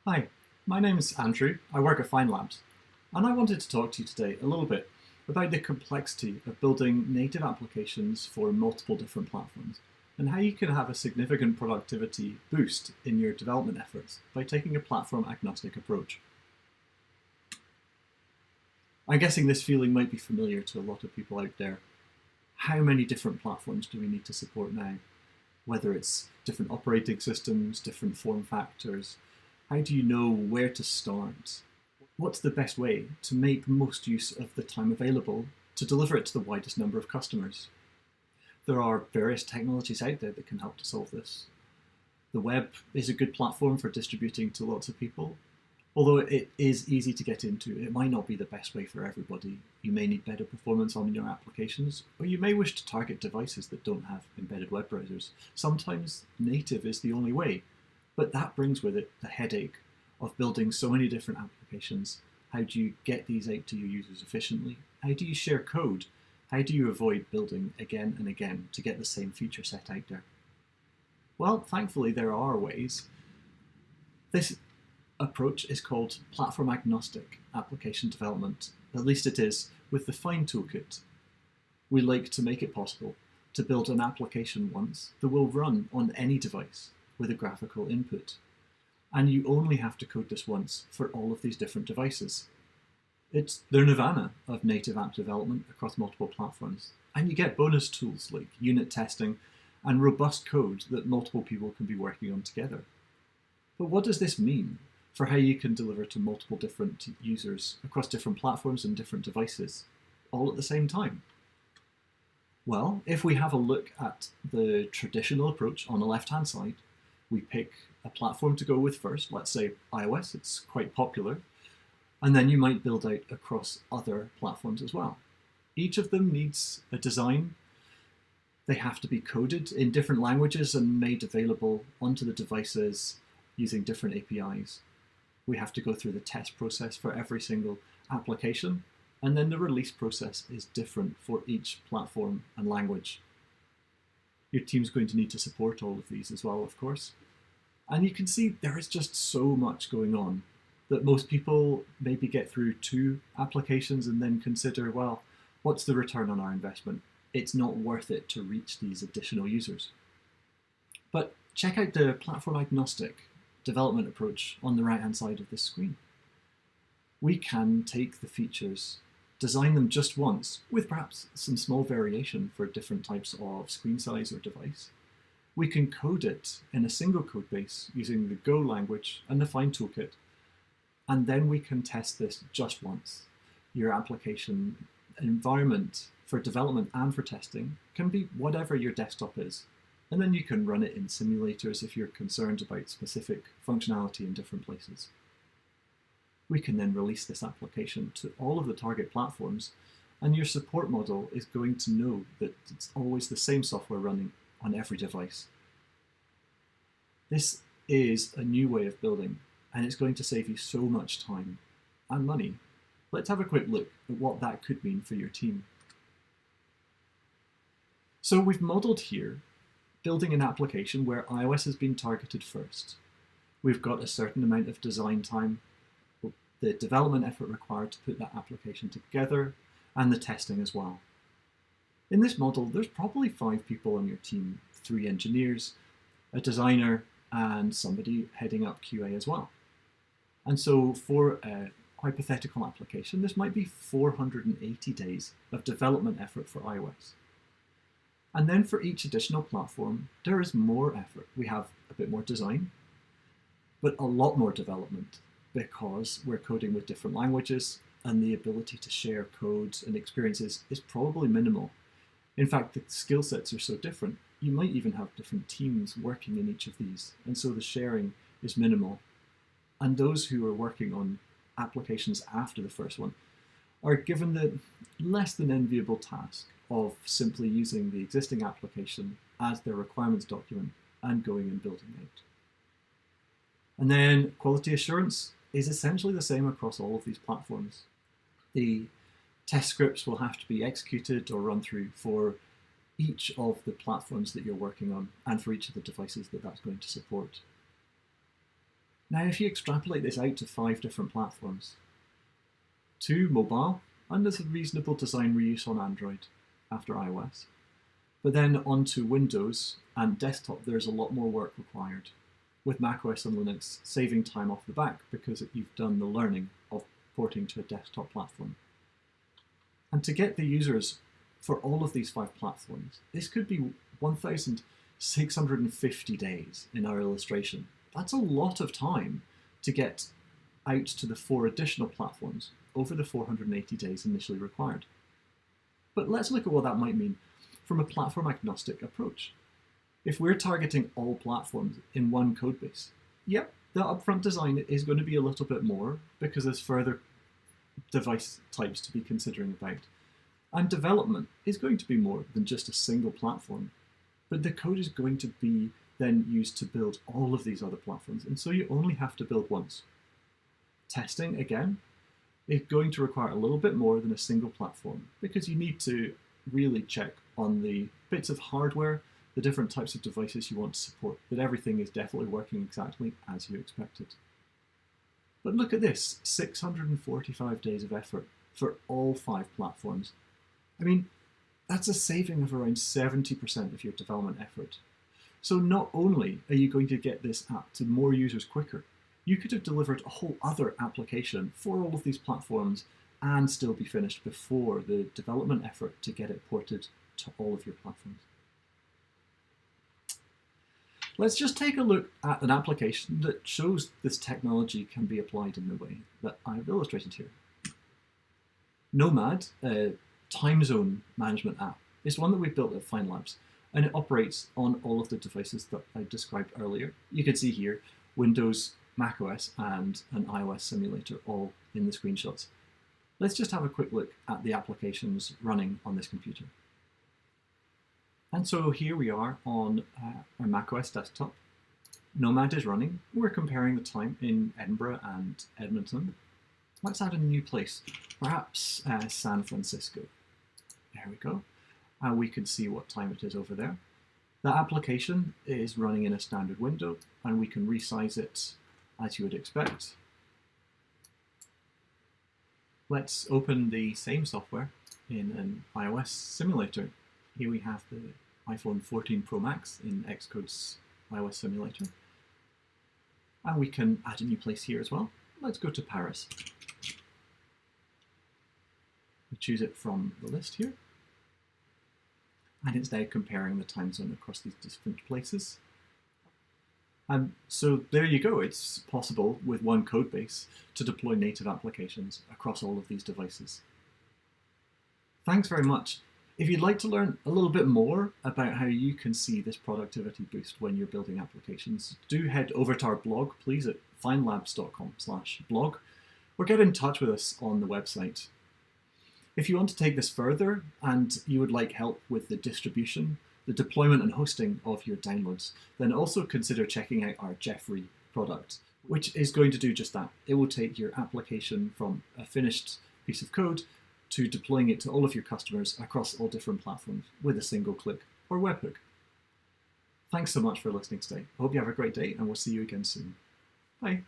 Hi, my name is Andrew. I work at Fyne and I wanted to talk to you today a little bit about the complexity of building native applications for multiple different platforms and how you can have a significant productivity boost in your development efforts by taking a platform-agnostic approach. I'm guessing this feeling might be familiar to a lot of people out there. How many different platforms do we need to support now? Whether it's different operating systems, different form factors, how do you know where to start? What's the best way to make most use of the time available to deliver it to the widest number of customers? There are various technologies out there that can help to solve this. The web is a good platform for distributing to lots of people. Although it is easy to get into, it might not be the best way for everybody. You may need better performance on your applications, or you may wish to target devices that don't have embedded web browsers. Sometimes native is the only way, but that brings with it the headache of building so many different applications. How do you get these out to your users efficiently? How do you share code? How do you avoid building again and again to get the same feature set out there? Well, thankfully there are ways. This approach is called platform-agnostic application development. At least it is with the Fyne toolkit. We like to make it possible to build an application once that will run on any device with a graphical input. And you only have to code this once for all of these different devices. It's the nirvana of native app development across multiple platforms. And you get bonus tools like unit testing and robust code that multiple people can be working on together. But what does this mean for how you can deliver to multiple different users across different platforms and different devices, all at the same time? Well, if we have a look at the traditional approach on the left-hand side, we pick a platform to go with first, let's say iOS, it's quite popular, and then you might build out across other platforms as well. Each of them needs a design. They have to be coded in different languages and made available onto the devices using different APIs. We have to go through the test process for every single application, and then the release process is different for each platform and language. Your team's going to need to support all of these as well, of course. And you can see there is just so much going on that most people maybe get through 2 applications and then consider, well, what's the return on our investment? It's not worth it to reach these additional users. But check out the platform-agnostic development approach on the right-hand side of this screen. We can take the features, design them just once, with perhaps some small variation for different types of screen size or device. We can code it in a single code base using the Go language and the Fyne toolkit, and then we can test this just once. Your application environment for development and for testing can be whatever your desktop is. And then you can run it in simulators if you're concerned about specific functionality in different places. We can then release this application to all of the target platforms, and your support model is going to know that it's always the same software running on every device. This is a new way of building, and it's going to save you so much time and money. Let's have a quick look at what that could mean for your team. So we've modeled here building an application where iOS has been targeted first. We've got a certain amount of design time, the development effort required to put that application together, and the testing as well. In this model, there's probably 5 people on your team, 3 engineers, a designer, and somebody heading up QA as well. And so for a hypothetical application, this might be 480 days of development effort for iOS. And then for each additional platform, there is more effort. We have a bit more design, but a lot more development because we're coding with different languages and the ability to share codes and experiences is probably minimal. In fact, the skill sets are so different, you might even have different teams working in each of these, and so the sharing is minimal. And those who are working on applications after the first one are given the less than enviable task of simply using the existing application as their requirements document and going and building it. And then quality assurance is essentially the same across all of these platforms. The test scripts will have to be executed or run through for each of the platforms that you're working on and for each of the devices that that's going to support. Now, if you extrapolate this out to 5 different platforms, 2 mobile, and there's a reasonable design reuse on Android after iOS. But then onto Windows and desktop, there's a lot more work required, with macOS and Linux saving time off the back because you've done the learning of porting to a desktop platform. And to get the users for all of these 5 platforms, this could be 1,650 days in our illustration. That's a lot of time to get out to the 4 additional platforms over the 480 days initially required. But let's look at what that might mean from a platform-agnostic approach. If we're targeting all platforms in one codebase, yep, the upfront design is going to be a little bit more because there's further device types to be considering about. And development is going to be more than just a single platform, but the code is going to be then used to build all of these other platforms, and so you only have to build once. Testing, again, is going to require a little bit more than a single platform because you need to really check on the bits of hardware, the different types of devices you want to support, that everything is definitely working exactly as you expected. But look at this, 645 days of effort for all 5 platforms. I mean, that's a saving of around 70% of your development effort. So not only are you going to get this app to more users quicker, you could have delivered a whole other application for all of these platforms and still be finished before the development effort to get it ported to all of your platforms. Let's just take a look at an application that shows this technology can be applied in the way that I've illustrated here. Nomad, a time zone management app, is one that we built at Fyne Labs, and it operates on all of the devices that I described earlier. You can see here Windows, macOS, and an iOS simulator all in the screenshots. Let's just have a quick look at the applications running on this computer. And so here we are on our macOS desktop. Nomad is running. We're comparing the time in Edinburgh and Edmonton. Let's add a new place, perhaps San Francisco. There we go. And we can see what time it is over there. The application is running in a standard window, and we can resize it as you would expect. Let's open the same software in an iOS simulator. Here we have the iPhone 14 Pro Max in Xcode's iOS simulator. And we can add a new place here as well. Let's go to Paris. We choose it from the list here. And it's now comparing the time zone across these different places. So there you go. It's possible with one code base to deploy native applications across all of these devices. Thanks very much. If you'd like to learn a little bit more about how you can see this productivity boost when you're building applications, do head over to our blog, please, at fynelabs.com/blog, or get in touch with us on the website. If you want to take this further and you would like help with the distribution, the deployment and hosting of your downloads, then also consider checking out our Jeffrey product, which is going to do just that. It will take your application from a finished piece of code to deploying it to all of your customers across all different platforms with a single click or webhook. Thanks so much for listening today. I hope you have a great day, and we'll see you again soon. Bye.